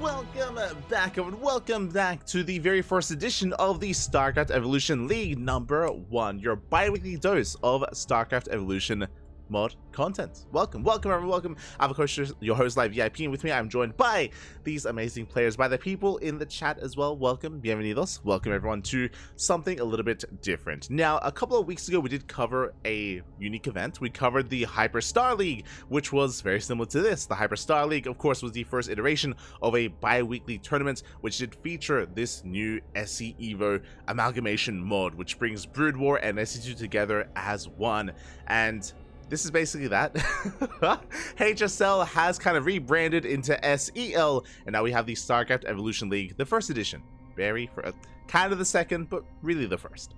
welcome back to the very first edition of the StarCraft Evolution League #1, your bi-weekly dose of StarCraft Evolution mod content. Welcome everyone, welcome. I'm of course your host ZvP, and with me I'm joined by these amazing players, by the people in the chat as well. Welcome, bienvenidos, welcome everyone to something a little bit different. Now, a couple of weeks ago we did cover a unique event. We covered the Hyperstar League, which was very similar to this. The Hyperstar League, of course, was the first iteration of a bi-weekly tournament which did feature this new SC Evo amalgamation mod, which brings Brood War and SC2 together as one. And this is basically that. HSL has kind of rebranded into SEL, and now we have the StarCraft Evolution League, the first edition. Kind of the second, but really the first.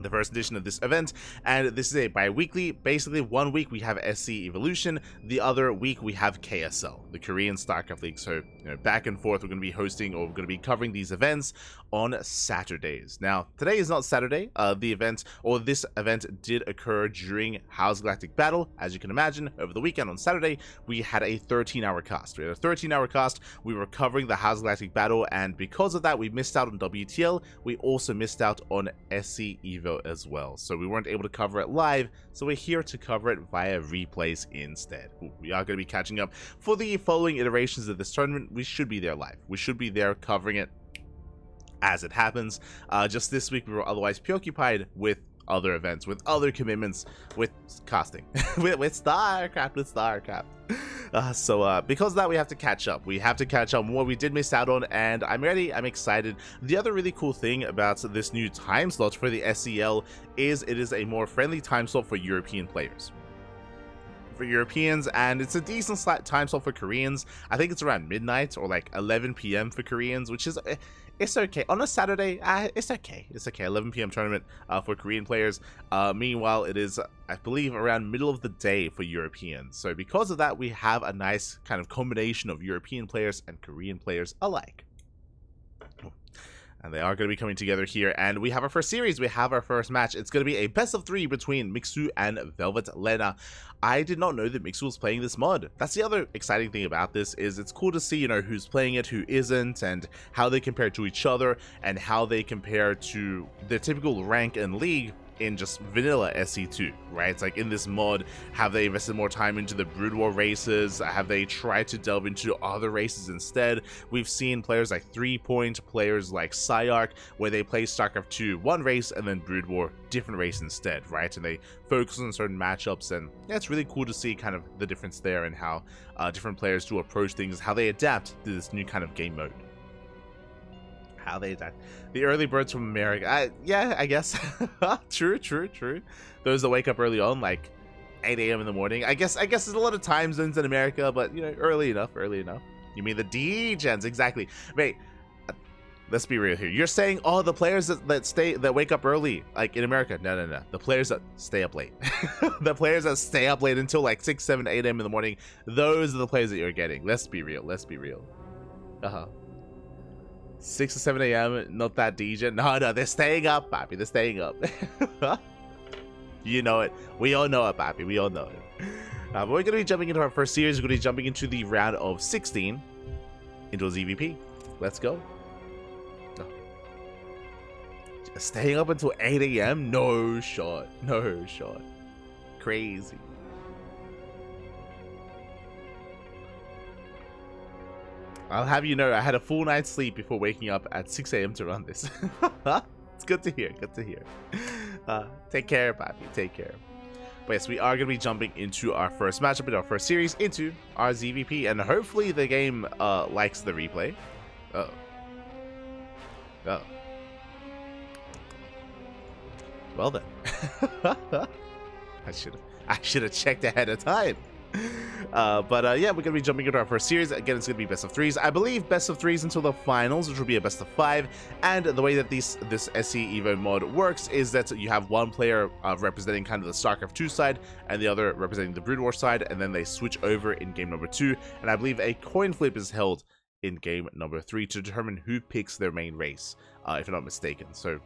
The first edition of this event, and this is a bi-weekly. Basically, 1 week we have SC Evolution, the other week we have KSL, the Korean StarCraft League. So, back and forth, we're going to be hosting, or we're going to be covering these events on Saturdays. Now, today is not Saturday. This event did occur during House Galactic Battle. As you can imagine, over the weekend on Saturday, we had a 13-hour cast. We had a 13-hour cast. We were covering the House Galactic Battle, and because of that, we missed out on WTL. We also missed out on SC Evo as well, so we weren't able to cover it live, so we're here to cover it via replays instead. We are going to be catching up for the following iterations of this tournament. We should be there live. We should be there covering it as it happens. Just this week we were otherwise preoccupied with other events, with other commitments, with casting, with StarCraft. So because of that, we have to catch up. We have to catch up on what we did miss out on, and I'm ready. I'm excited. The other really cool thing about this new time slot for the SEL is it is a more friendly time slot for European players. For Europeans, and it's a decent time slot for Koreans. I think it's around midnight or like 11 p.m. for Koreans, which is it's okay on a Saturday. It's okay. 11 p.m. tournament for Korean players. Meanwhile, it is, I believe, around middle of the day for Europeans. So because of that, we have a nice kind of combination of European players and Korean players alike. And they are going to be coming together here, and we have our first series. We have our first match. It's going to be a best of 3 between Mixu and VelvetLena. I did not know that Mixu was playing this mod. That's the other exciting thing about this, is it's cool to see, who's playing it, who isn't, and how they compare to each other, and how they compare to the typical rank and league in just vanilla SC2, right? It's like in this mod, have they invested more time into the Brood War races? Have they tried to delve into other races instead? We've seen players like 3Point, players like Psyarch, where they play StarCraft 2 one race and then Brood War different race instead, right? And they focus on certain matchups, and yeah, it's really cool to see kind of the difference there and how different players do approach things, how they adapt to this new kind of game mode. How they adapt. The early birds from America. Yeah, I guess. True. Those that wake up early on, like 8 a.m. in the morning. I guess there's a lot of time zones in America, but early enough. You mean the D-gens, exactly. Wait, let's be real here. You're saying, oh, the players that wake up early, like in America. No. The players that stay up late. The players that stay up late until like 6, 7, 8 a.m. in the morning. Those are the players that you're getting. Let's be real. 6 or 7 a.m. Not that DJ. No, they're staying up, Papi. They're staying up. You know it. We all know it, Papi. We all know it. But we're going to be jumping into our first series. We're going to be jumping into the round of 16 into a ZvP. Let's go. Staying up until 8 a.m.? No shot. Crazy. I'll have you know, I had a full night's sleep before waking up at 6 a.m. to run this. It's good to hear. Take care, Papi. Take care. But yes, we are going to be jumping into our first matchup in our first series into our ZvP, and hopefully the game likes the replay. Oh. Well then. I should have checked ahead of time. Yeah, we're going to be jumping into our first series. Again, it's going to be best of 3s. I believe best of 3s until the finals, which will be a best of 5. And the way that this SC Evo mod works is that you have one player representing kind of the StarCraft 2 side and the other representing the Brood War side, and then they switch over in game number 2. And I believe a coin flip is held in game number 3 to determine who picks their main race, if I'm not mistaken. So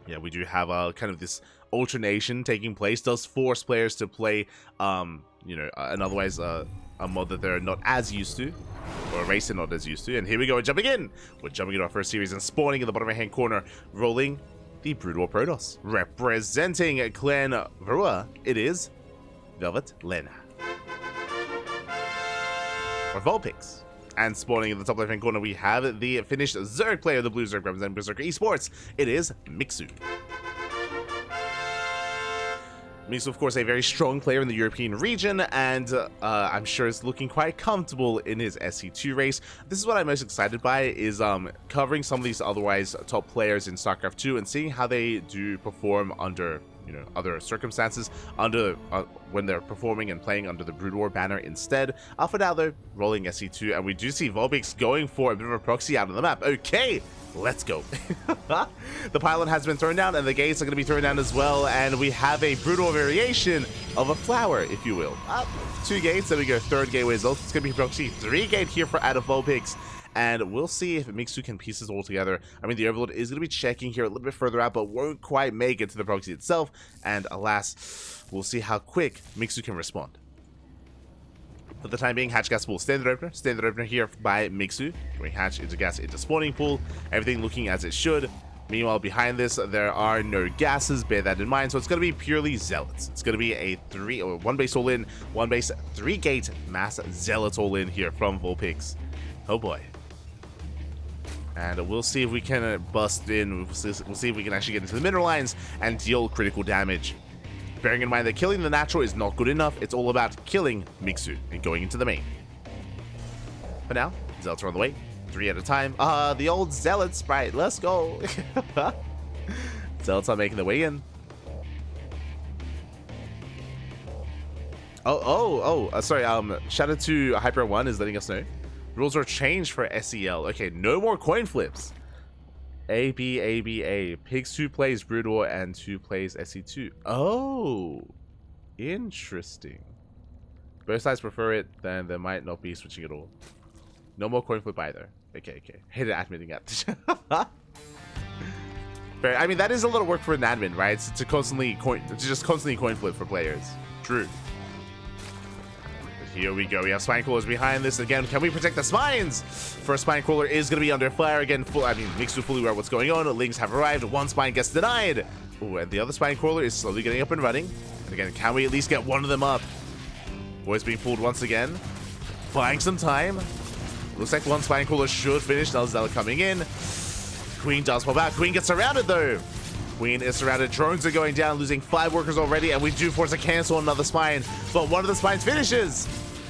yeah, we do have kind of this alternation taking place. Does force players to play, and otherwise a mod that they're not as used to. Or racing, not as used to. And here we go, jumping in. We're jumping into our first series and spawning in the bottom right-hand corner, rolling the Brood War Protoss. Representing Clan Varua, it is VelvetLena. Or Vulpix. And spawning in the top left-hand corner, we have the Finnish Zerg player, the blue Zerg representing Berserker Esports. It is Mixu. Mixu, of course, a very strong player in the European region, and I'm sure is looking quite comfortable in his SC2 race. This is what I'm most excited by, is covering some of these otherwise top players in StarCraft 2 and seeing how they do perform under, you know, other circumstances, under when they're performing and playing under the Brood War banner instead. For now, though, rolling SC2, and we do see Vulpix going for a bit of a proxy out of the map. Okay, let's go. The pylon has been thrown down, and the gates are going to be thrown down as well, and we have a Brood War variation of a flower, if you will. 2 gates, then we go 3rd gateway as well. It's going to be proxy 3 gate here for out of Vulpix. And we'll see if Mixu can piece this all together. I mean, the Overlord is going to be checking here a little bit further out, but won't quite make it to the proxy itself. And alas, we'll see how quick Mixu can respond. For the time being, hatch gas pool standard opener here by Mixu. Going hatch into gas into spawning pool. Everything looking as it should. Meanwhile, behind this, there are no gases. Bear that in mind. So it's going to be purely zealots. It's going to be a 1 base all in, 1 base 3 gate mass zealots all in here from Vulpix. Oh boy. And we'll see if we can bust in. We'll see if we can actually get into the mineral lines and deal critical damage. Bearing in mind that killing the natural is not good enough. It's all about killing Mixu and going into the main. For now, zealots are on the way. 3 at a time. The old zealots, right? Let's go. Zealots are making their way in. Sorry. Shout out to Hyper1 is letting us know. Rules are changed for SEL. Okay, no more coin flips. A. Pigs 2 plays Brood War and 2 plays SE2. Oh, interesting. Both sides prefer it, then there might not be switching at all. No more coin flip either. Okay. Hate admitting that. Fair. I mean, that is a lot of work for an admin, right? To just constantly coin flip for players. True. Here we go. We have spine crawlers behind this. Again, can we protect the spines? First spine crawler is going to be under fire again. Mixu fully aware of what's going on. Lings have arrived. 1 spine gets denied. Ooh, and the other spine crawler is slowly getting up and running. And again, can we at least get one of them up? Boys being pulled once again. Buying some time. Looks like 1 spine crawler should finish. Another zealot coming in. Queen does pop out. Queen gets surrounded though. Queen is surrounded. Drones are going down, losing 5 workers already, and we do force a cancel on another spine. But one of the spines finishes.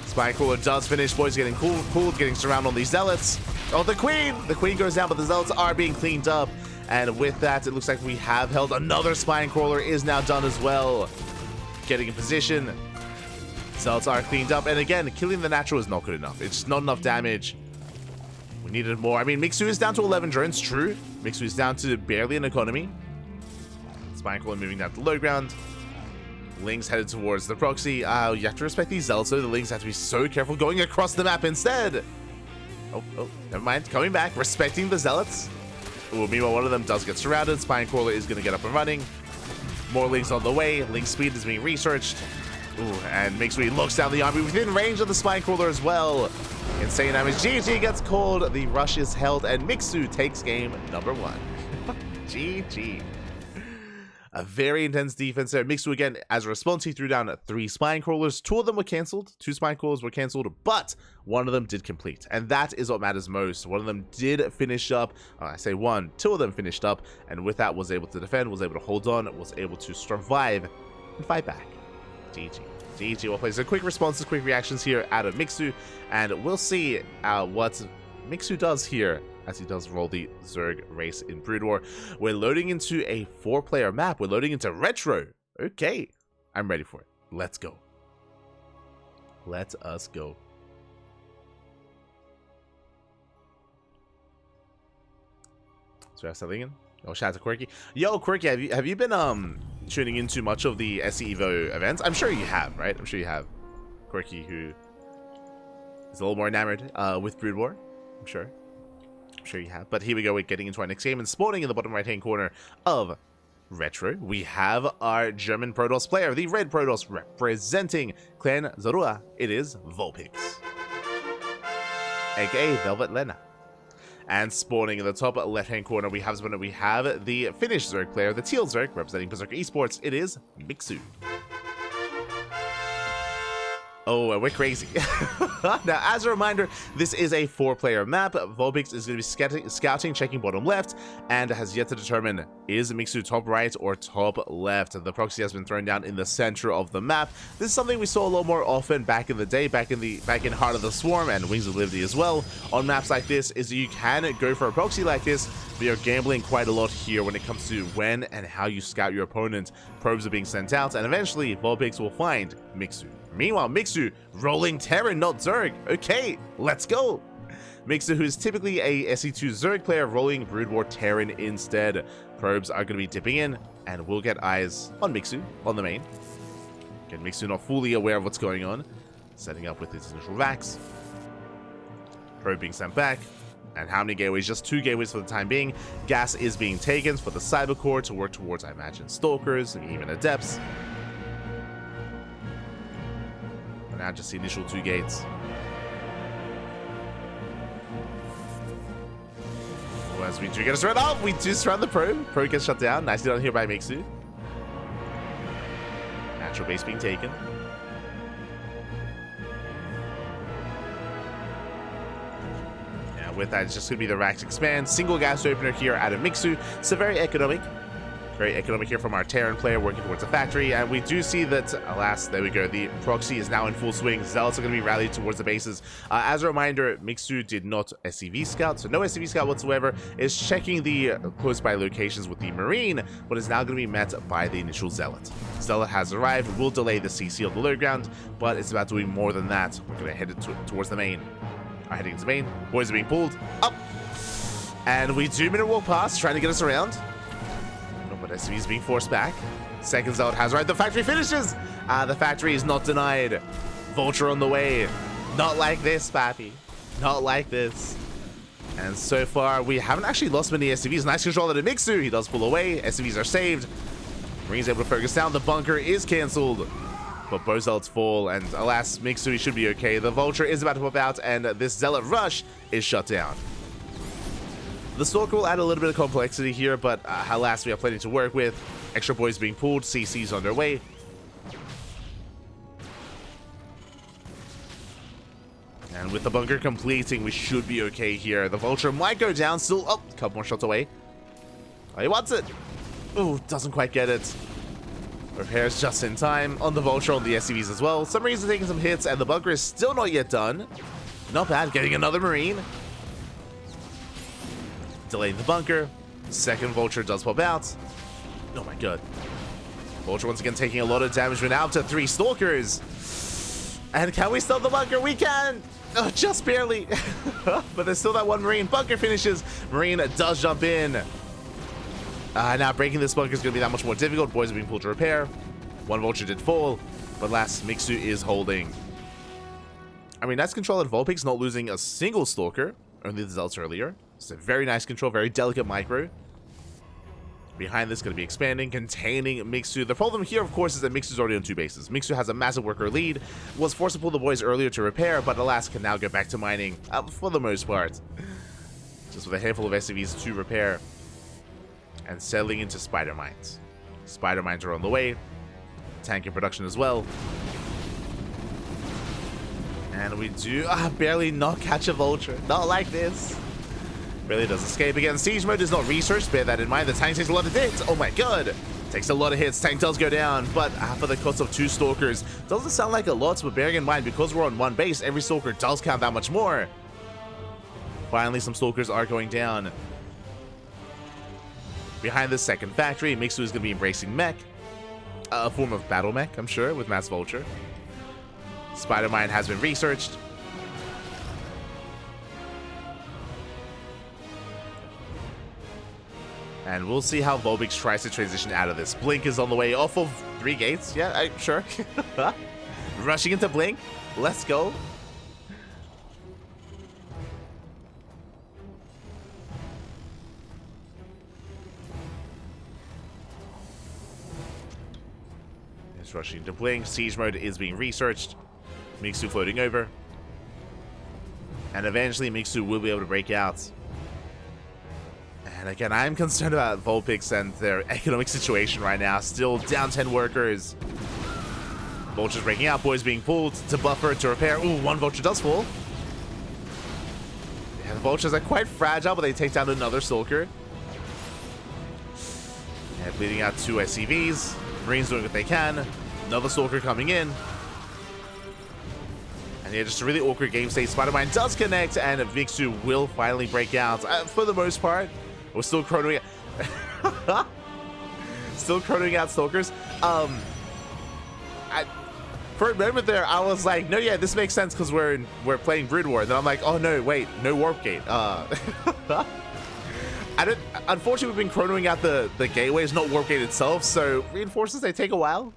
Spine crawler does finish. Boys getting pulled, getting surrounded on these zealots. Oh, the queen goes down, but the zealots are being cleaned up. And with that, it looks like we have held. Another spine crawler is now done as well. Getting in position. Zealots are cleaned up. And again, killing the natural is not good enough. It's just not enough damage. We needed more. I mean, Mixu is down to 11 drones, true. Mixu is down to barely an economy. Spine crawler moving down to low ground. Lings headed towards the proxy. You have to respect these zealots, so the Lings have to be so careful going across the map instead. Oh, never mind. Coming back, respecting the zealots. Ooh, meanwhile, one of them does get surrounded. Spine crawler is going to get up and running. More Lings on the way. Link speed is being researched. Ooh, and Mixu looks down the army within range of the spine crawler as well. Insane damage. GG gets called. The rush is held, and Mixu takes game number 1. GG. A very intense defense there. Mixu again, as a response, he threw down 3 spine crawlers. 2 of them were cancelled. 2 spine crawlers were cancelled, but 1 of them did complete. And that is what matters most. 1 of them did finish up. I say 1, 2 of them finished up. And with that, was able to defend, was able to hold on, was able to survive and fight back. GG. Well played. So quick responses, quick reactions here out of Mixu. And we'll see what Mixu does here as he does roll the Zerg race in Brood War. We're loading into a 4-player map. We're loading into Retro. Okay, I'm ready for it. Let's go. Let us go. So we have something in. Oh, shout out to Quirky. Yo, Quirky, have you been tuning into much of the SE Evo events? I'm sure you have, right? I'm sure you have. Quirky, who is a little more enamored with Brood War. I'm sure you have. But here we go. We're getting into our next game and spawning in the bottom right-hand corner of Retro. We have our German Protoss player, the Red Protoss, representing Clan Varua. It is Vulpix. aka VelvetLena. And spawning in the top left-hand corner, we have the Finnish Zerg player, the Teal Zerg, representing Berserker Esports. It is Mixu. Oh, we're crazy. Now, as a reminder, this is a 4-player map. Volbix is going to be scouting, checking bottom left, and has yet to determine, is Mixu top right or top left? The proxy has been thrown down in the center of the map. This is something we saw a lot more often back in the day, back in Heart of the Swarm and Wings of Liberty as well. On maps like this, is you can go for a proxy like this, but you're gambling quite a lot here when it comes to when and how you scout your opponent. Probes are being sent out, and eventually Volbix will find Mixu. Meanwhile, Mixu rolling Terran, not Zerg. Okay, let's go. Mixu, who's typically a SE2 Zerg player, rolling Brood War Terran instead. Probes are going to be dipping in, and we'll get eyes on Mixu, on the main. Again, Mixu not fully aware of what's going on. Setting up with his initial Vax. Probe being sent back. And how many gateways? Just 2 gateways for the time being. Gas is being taken for the Cyber Core to work towards, I imagine, Stalkers and even Adepts. And now just the initial 2 gates. Well, as we do get a surround. Oh, we do surround the Probe. Probe gets shut down. Nicely done here by Mixu. Natural base being taken. With that, it's just going to be the Rax Expand. Single gas opener here out of Mixu. So very economic. Very economic here from our Terran player working towards a factory. And we do see that, alas, there we go. The proxy is now in full swing. Zealots are going to be rallied towards the bases. As a reminder, Mixu did not SCV scout. So no SCV scout whatsoever. Is checking the close by locations with the Marine, but is now going to be met by the initial Zealot. Zealot has arrived. Will delay the CC on the low ground, but it's about doing more than that. We're going to head towards the main. Are heading to main. Boys are being pulled up. And we do minute walk past, trying to get us around. No, but SCV is being forced back. Second Zealot has right. The factory finishes. The factory is not denied. Vulture on the way. Not like this, Pappy. Not like this. And so far, we haven't actually lost many SCVs. Nice control out of Mixu. He does pull away. SCVs are saved. Marine's able to focus down. The bunker is cancelled. But both Zealots fall, and alas, Mixu should be okay. The Vulture is about to pop out, and this Zealot rush is shut down. The Stalker will add a little bit of complexity here, but alas, we have plenty to work with. Extra boys being pulled, CC's on their way. And with the bunker completing, we should be okay here. The Vulture might go down, still, oh, a couple more shots away. Oh, he wants it. Oh, doesn't quite get it. Repairs just in time on the Vulture, on the SCVs as well. Submarines are taking some hits, and the bunker is still not yet done. Not bad, getting another Marine. Delaying the bunker. Second Vulture does pop out. Oh my god. Vulture once again taking a lot of damage. We're now up to 3 Stalkers. And can we stop the bunker? We can! Oh, just barely. But there's still that one Marine. Bunker finishes. Marine does jump in. Now breaking this bunker is going to be that much more difficult. Boys are being pulled to repair. One Vulture did fall, but last Mixu is holding. I mean, nice control at Volpix, not losing a single Stalker. Only the Zealots earlier. It's a very nice control, very delicate micro. Behind this, going to be expanding, containing Mixu. The problem here, of course, is that Mixu's already on 2 bases. Mixu has a massive worker lead, was forced to pull the boys earlier to repair, but alas, can now go back to mining, for the most part. Just with a handful of SCVs to repair. And settling into Spider Mines. Spider Mines are on the way. Tank in production as well. And we do barely not catch a Vulture. Not like this. Barely does escape again. Siege mode is not researched. Bear that in mind. The tank takes a lot of hits. Oh my god. Takes a lot of hits. Tank does go down. But for the cost of 2 Stalkers. Doesn't sound like a lot, but bearing in mind, because we're on 1 base, every Stalker does count that much more. Finally, some Stalkers are going down. Behind the second factory, Mixu is going to be embracing mech. A form of battle mech, I'm sure, with Mass Vulture. Spider Mine has been researched. And we'll see how Volbix tries to transition out of this. Blink is on the way off of 3 gates. Yeah, sure. Rushing into Blink. Let's go. Rushing to Blink. Siege mode is being researched. Mixu floating over. And eventually Mixu will be able to break out. And again, I'm concerned about Vulpix and their economic situation right now. Still down 10 workers. Vulture's breaking out, boys being pulled to buffer, to repair. Ooh, one Vulture does fall. Yeah, the Vultures are quite fragile, but they take down another Stalker. And bleeding out two SCVs. Marines doing what they can. Another Stalker coming in. And yeah, just a really awkward game state. Spider-Man does connect, and Mixu will finally break out. For the most part, we're still chronoing still chronoing out Stalkers. For a moment there, I was like, no, yeah, this makes sense because we're playing Brood War. And then I'm like, oh no, wait, no Warp Gate. Unfortunately, we've been chronoing out the gateways, not Warp Gate itself. So reinforcements, they take a while,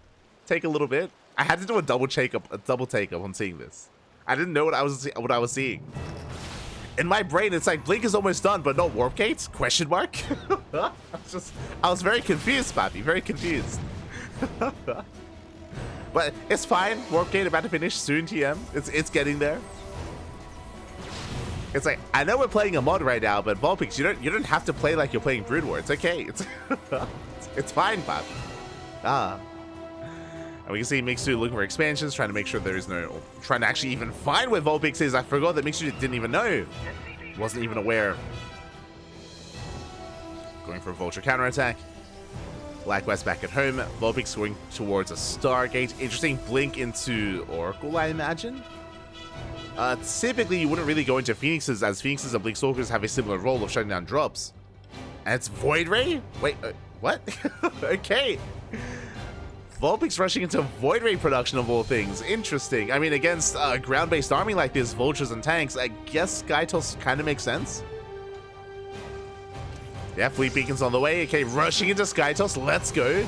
take a little bit. I had to do a double take up on seeing this. I didn't know what I was seeing. In my brain, it's like Blink is almost done, but not Warp Gates? Question mark. I was very confused, Pappy, very confused. But it's fine. Warp Gate about to finish soon, TM. It's getting there. It's like, I know we're playing a mod right now, but Vulpix, you don't have to play like you're playing Brood War. It's okay. It's fine, Pop. And we can see Mixu looking for expansions, trying to make sure there is no, trying to actually even find where Vulpix is. I forgot that Mixu didn't even know. Wasn't even aware. Going for a Vulture counterattack. Blackwest back at home. Vulpix going towards a Stargate. Interesting blink into Oracle, I imagine. Typically, you wouldn't really go into Phoenixes, as Phoenixes and Blink Stalkers have a similar role of shutting down drops. And it's Void Ray? Wait, what? Okay. Vulpix rushing into Void Ray production of all things. Interesting. I mean, against a ground-based army like this, Vultures and tanks, I guess Skytoss kind of makes sense. Yeah, Fleet Beacon's on the way. Okay, rushing into Skytoss. Let's go.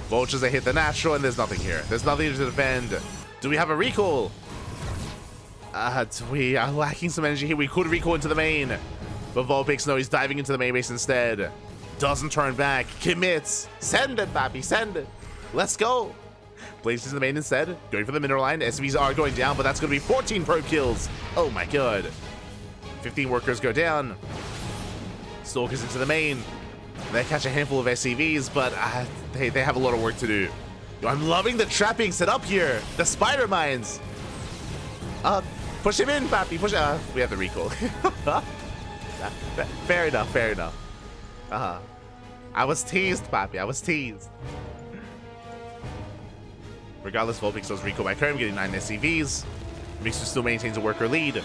Vultures, they hit the natural, and there's nothing here. There's nothing to defend. Do we have a recall? We are lacking some energy here. We could recall into the main. But Vulpix, no, he's diving into the main base instead. Doesn't turn back. Commits. Send it, Pappy. Send it. Let's go. Blazes the main instead. Going for the mineral line. SCVs are going down, but that's going to be 14 probe kills. Oh my god. 15 workers go down. Stalkers into the main. They catch a handful of SCVs, but they have a lot of work to do. Yo, I'm loving the trap being set up here. The spider mines. Push him in, Pappy. Push. We have the recall. Fair enough. Fair enough. I was teased, Pappy. I was teased. Regardless, Vulpix does recall back home, getting 9 SCVs. Mixu still maintains a worker lead.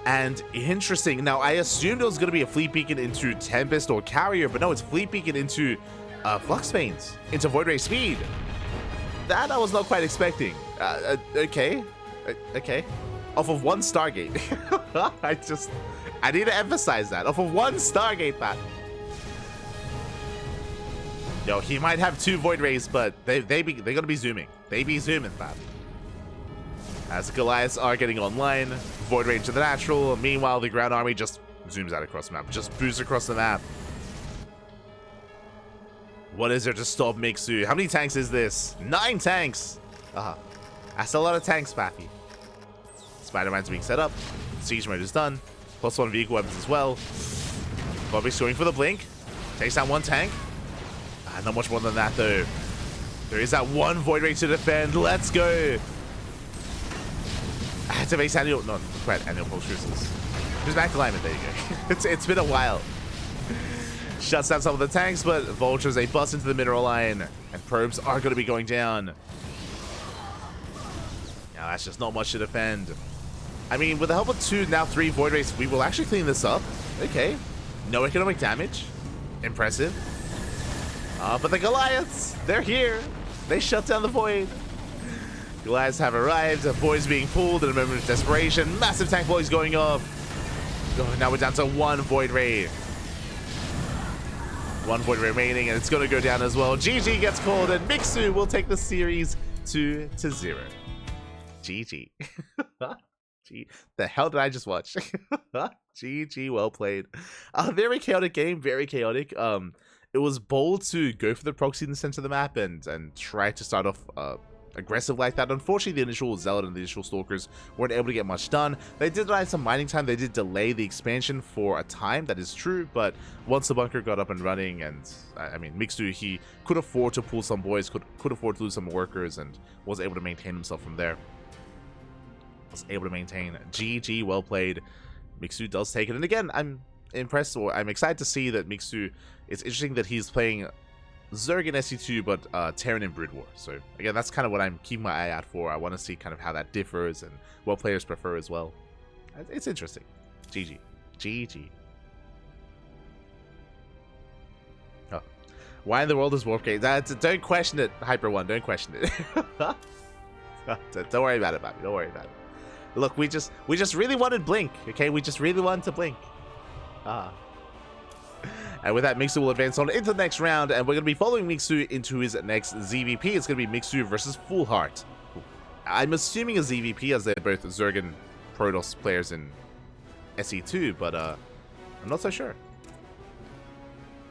And interesting, now I assumed it was going to be a Fleet Beacon into Tempest or Carrier, but no, it's Fleet Beacon into Flux Veins, into Void Ray Speed. That I was not quite expecting. Okay. Okay. Off of one Stargate. I need to emphasize that. Off of one Stargate, Pat. Yo, he might have 2 Void Rays, but they're gonna be zooming. They be zooming, Pat. As the Goliaths are getting online, Void Ray into the natural. Meanwhile, the ground army just zooms out across the map. Just boosts across the map. What is there to stop Mixu? How many tanks is this? 9 tanks! That's a lot of tanks, Pappy. Spider-Man's being set up. Siege mode is done. +1 vehicle weapons as well. Bobby's going for the blink. Takes down 1 tank. Not much more than that, though. There is that 1 Void Ray to defend. Let's go! Activates annual... No, quite annual pulse crystals. Just back alignment, there you go. It's been a while. Shuts down some of the tanks, but Vultures, they bust into the mineral line. And probes are going to be going down. Now, that's just not much to defend. I mean, with the help of 2, now 3 Void Rays, we will actually clean this up. Okay. No economic damage. Impressive. But the Goliaths, they're here. They shut down the Void. Goliaths have arrived. Boys being pulled in a moment of desperation. Massive tank boys going off. Oh, now we're down to 1 Void Ray. 1 Void Ray remaining, and it's going to go down as well. GG gets called, and Mixu will take the series 2-0. GG. The hell did I just watch? GG, well played. Very chaotic game, very chaotic. It was bold to go for the proxy in the center of the map and try to start off aggressive like that. Unfortunately, the initial Zealot and the initial Stalkers weren't able to get much done. They did have some mining time. They did delay the expansion for a time. That is true. But once the bunker got up and running, and I mean, Mixu, he could afford to pull some boys, could afford to lose some workers, and was able to maintain himself from there. Was able to maintain. GG, well played. Mixu does take it. And again, I'm impressed, or I'm excited to see that Mixu, it's interesting that he's playing Zerg in SE2, but Terran in Brood War. So again, that's kind of what I'm keeping my eye out for. I want to see kind of how that differs and what players prefer as well. It's interesting. GG. GG. Oh. Why in the world is Warp Gate? Don't question it, Hyper One. Don't question it. Don't worry about it, Bobby. Don't worry about it. Look, we just really wanted Blink, okay? We just really wanted to Blink. And with that, Mixu will advance on into the next round, and we're going to be following Mixu into his next ZvP. It's going to be Mixu versus Full Heart. I'm assuming a ZvP, as they're both Zerg and Protoss players in SE2, but I'm not so sure.